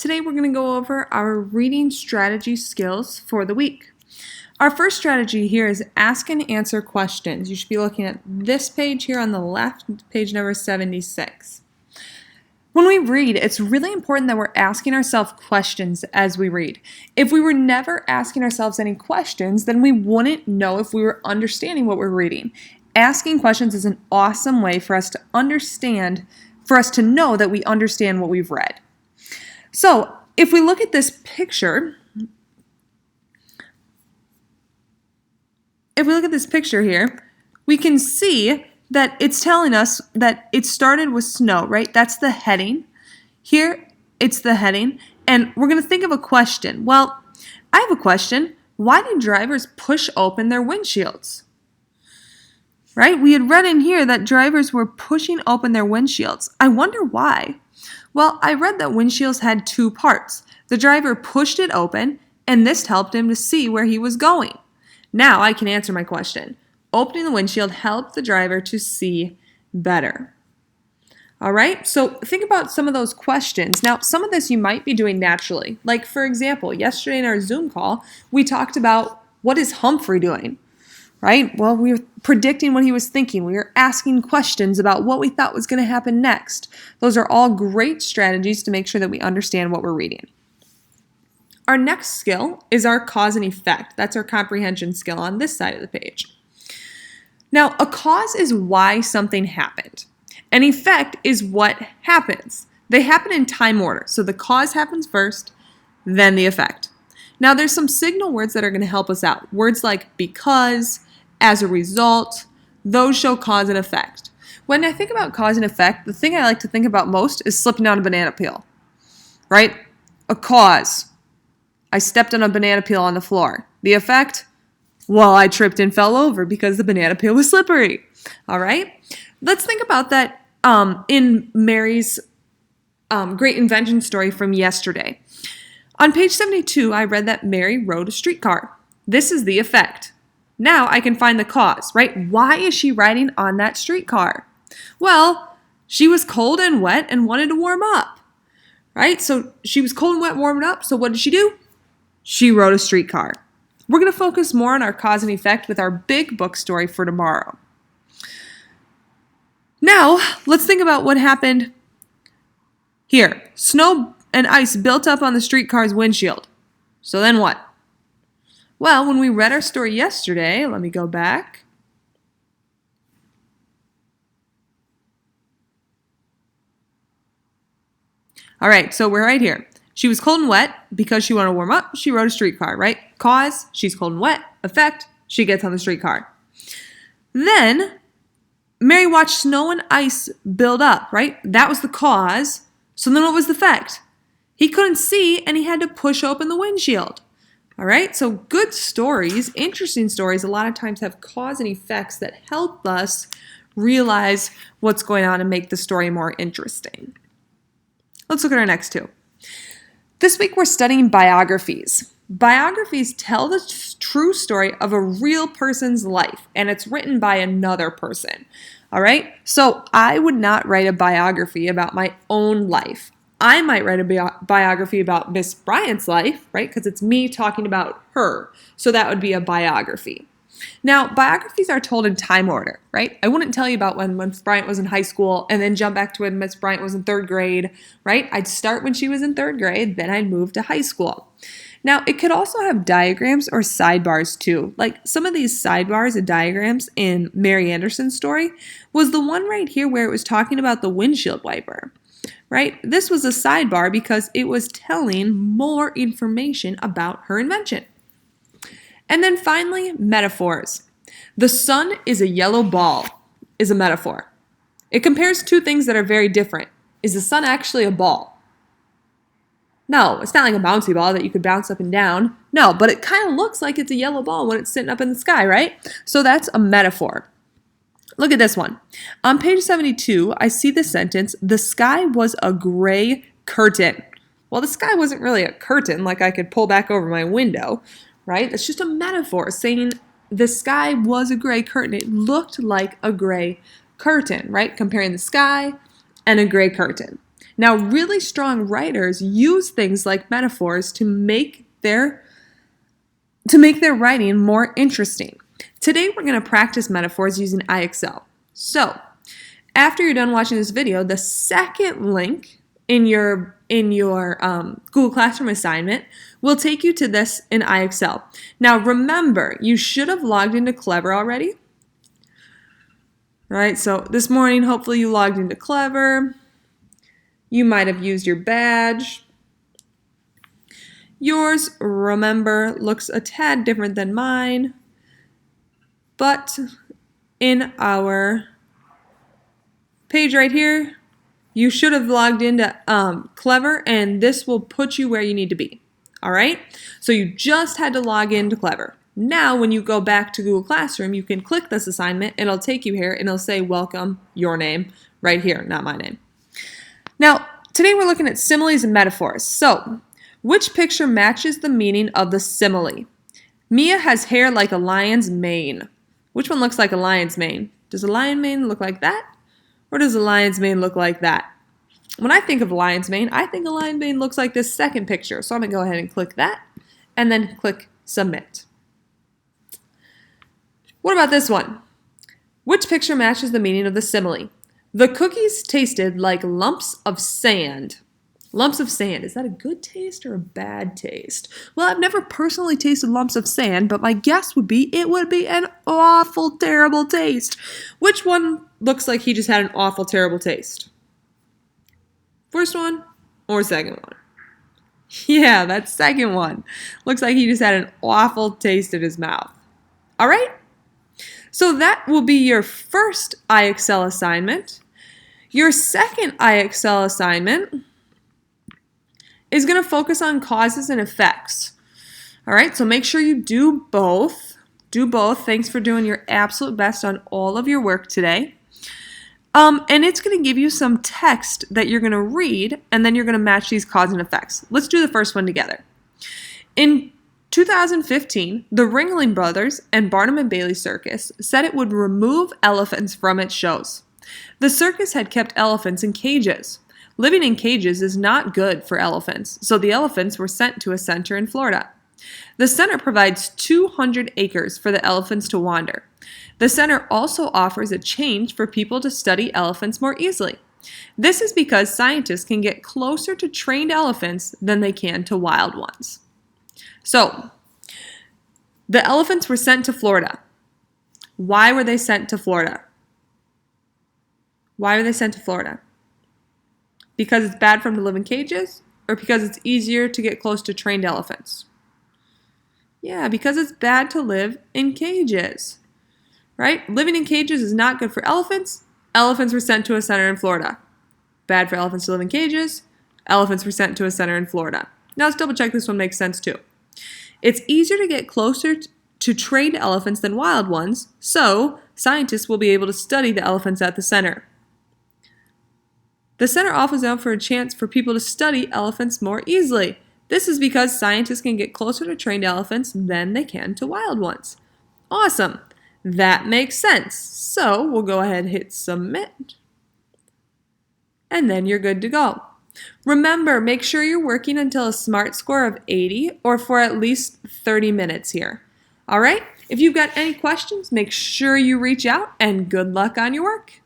Today we're going to go over our reading strategy skills for the week. Our first strategy here is ask and answer questions. You should be looking at this page here on the left, page number 76. When we read, it's really important that we're asking ourselves questions as we read. If we were never asking ourselves any questions, then we wouldn't know if we were understanding what we're reading. Asking questions is an awesome way for us to understand, for us to know that we understand what we've read. So, if we look at this picture, here, we can see that it's telling us that it started with snow, right? That's the heading. Here, it's the heading, and we're going to think of a question. Well, I have a question. Why do drivers push open their windshields? Right? We had read in here that drivers were pushing open their windshields. I wonder why. Well, I read that windshields had two parts. The driver pushed it open, and this helped him to see where he was going. Now I can answer my question. Opening the windshield helped the driver to see better. All right, so think about some of those questions. Now, some of this you might be doing naturally. Like, for example, yesterday in our Zoom call, we talked about what is Humphrey doing, right? Well, we were predicting what he was thinking. We were asking questions about what we thought was going to happen next. Those are all great strategies to make sure that we understand what we're reading. Our next skill is our cause and effect. That's our comprehension skill on this side of the page. Now, a cause is why something happened. An effect is what happens. They happen in time order. So the cause happens first, then the effect. Now, there's some signal words that are going to help us out. Words like because, as a result, those show cause and effect. When I think about cause and effect, the thing I like to think about most is slipping down a banana peel, right? A cause. I stepped on a banana peel on the floor. The effect? Well, I tripped and fell over because the banana peel was slippery. All right? Let's think about that in Mary's great invention story from yesterday. On page 72, I read that Mary rode a streetcar. This is the effect. Now I can find the cause, right? Why is she riding on that streetcar? Well, she was cold and wet and wanted to warm up, right? So she was cold and wet, warming up. So what did she do? She rode a streetcar. We're going to focus more on our cause and effect with our big book story for tomorrow. Now, let's think about what happened here. Snow and ice built up on the streetcar's windshield. So then what? Well, when we read our story yesterday, let me go back. All right, so we're right here. She was cold and wet because she wanted to warm up. She rode a streetcar, right? Cause, she's cold and wet. Effect, she gets on the streetcar. Then, Mary watched snow and ice build up, right? That was the cause. So then what was the effect? He couldn't see and he had to push open the windshield. All right, so good stories, interesting stories, a lot of times have cause and effects that help us realize what's going on and make the story more interesting. Let's look at our next two. This week we're studying biographies. Biographies tell the true story of a real person's life, and it's written by another person. All right? So I would not write a biography about my own life. I might write a biography about Miss Bryant's life, right? Because it's me talking about her. So that would be a biography. Now, biographies are told in time order, right? I wouldn't tell you about when Miss Bryant was in high school and then jump back to when Miss Bryant was in third grade, right? I'd start when she was in third grade, then I'd move to high school. Now, it could also have diagrams or sidebars too. Like some of these sidebars and diagrams in Mary Anderson's story was the one right here where it was talking about the windshield wiper, right? This was a sidebar because it was telling more information about her invention. And then finally, metaphors. The sun is a yellow ball is a metaphor. It compares two things that are very different. Is the sun actually a ball? No, it's not like a bouncy ball that you could bounce up and down. No, but it kind of looks like it's a yellow ball when it's sitting up in the sky, right? So that's a metaphor. Look at this one. On page 72, I see the sentence, the sky was a gray curtain. Well, the sky wasn't really a curtain like I could pull back over my window, right? It's just a metaphor saying the sky was a gray curtain. It looked like a gray curtain, right? Comparing the sky and a gray curtain. Now, really strong writers use things like metaphors to make their writing more interesting. Today, we're going to practice metaphors using IXL. So, after you're done watching this video, the second link in your Google Classroom assignment will take you to this in IXL. Now, remember, you should have logged into Clever already. Right? So, this morning, hopefully you logged into Clever. You might have used your badge. Yours, remember, looks a tad different than mine. But in our page right here, you should have logged into Clever, and this will put you where you need to be. All right? So you just had to log into Clever. Now, when you go back to Google Classroom, you can click this assignment, and it'll take you here, and it'll say, welcome, your name, right here, not my name. Now, today we're looking at similes and metaphors. So, which picture matches the meaning of the simile? Mia has hair like a lion's mane. Which one looks like a lion's mane? Does a lion mane look like that? Or does a lion's mane look like that? When I think of a lion's mane, I think a lion's mane looks like this second picture. So I'm going to go ahead and click that, and then click Submit. What about this one? Which picture matches the meaning of the simile? The cookies tasted like lumps of sand. Lumps of sand, is that a good taste or a bad taste? Well, I've never personally tasted lumps of sand, but my guess would be it would be an awful, terrible taste. Which one looks like he just had an awful, terrible taste? First one or second one? Yeah, that second one. Looks like he just had an awful taste in his mouth. All right? So that will be your first IXL assignment. Your second IXL assignment is going to focus on causes and effects. All right, so make sure you do both. Do both. Thanks for doing your absolute best on all of your work today. And it's going to give you some text that you're going to read, and then you're going to match these causes and effects. Let's do the first one together. In 2015, the Ringling Brothers and Barnum and Bailey Circus said it would remove elephants from its shows. The circus had kept elephants in cages. Living in cages is not good for elephants, so the elephants were sent to a center in Florida. The center provides 200 acres for the elephants to wander. The center also offers a change for people to study elephants more easily. This is because scientists can get closer to trained elephants than they can to wild ones. So, the elephants were sent to Florida. Why were they sent to Florida? Why were they sent to Florida? Because it's bad for them to live in cages, or because it's easier to get close to trained elephants? Yeah, because it's bad to live in cages, right? Living in cages is not good for elephants. Elephants were sent to a center in Florida. Bad for elephants to live in cages. Elephants were sent to a center in Florida. Now let's double check this one makes sense too. It's easier to get closer to trained elephants than wild ones, so scientists will be able to study the elephants at the center. The center offers out for a chance for people to study elephants more easily. This is because scientists can get closer to trained elephants than they can to wild ones. Awesome. That makes sense. So we'll go ahead and hit Submit. And then you're good to go. Remember, make sure you're working until a SMART score of 80 or for at least 30 minutes here. All right? If you've got any questions, make sure you reach out, and good luck on your work.